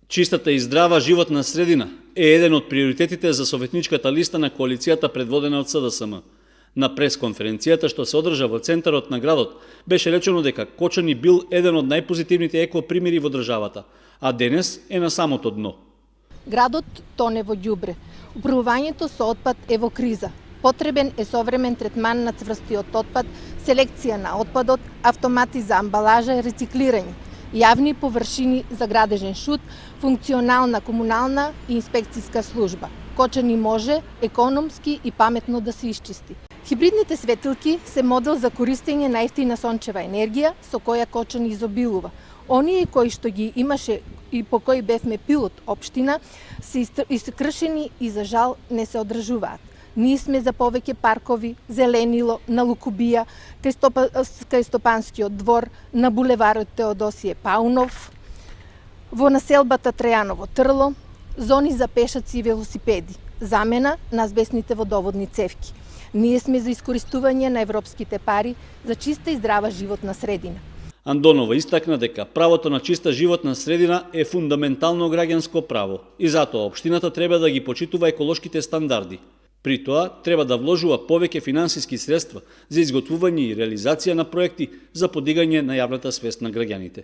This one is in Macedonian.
Чистата и здрава животна средина е еден од приоритетите за советничката листа на коалицијата предводена од СДСМ. На пресконференцијата што се одржа во центарот на градот беше речено дека Кочани бил еден од најпозитивните екопримери во државата, а денес е на самото дно. Градот тоне во ѓубре. Управувањето со отпад е во криза. Потребен е современ третман на цврстиот отпад, селекција на отпадот, автомати за амбалажа и рециклирање, јавни површини за градежен шут, функционална комунална и инспекцијска служба. Кочани може економски и паметно да се исчисти. Хибридните светилки се модел за користење на ефтина сончева енергија со која Кочани изобилува. Оние кои што ги имаше и по кои бевме пилот општина се искршени и за жал не се одржуваат. Ние сме за повеќе паркови, зеленило, на Лукубија, кај Стопанскиот двор, на булеварот Теодосије Паунов, во населбата Трајаново Трло, зони за пешаци и велосипеди, замена на азбестните водоводни цевки. Ние сме за искористување на европските пари за чиста и здрава животна средина. Андонова истакна дека правото на чиста животна средина е фундаментално граѓанско право и затоа општината треба да ги почитува еколошките стандарди. При тоа треба да вложува повеќе финансиски средства за изготвување и реализација на проекти за подигање на јавната свест на граѓаните.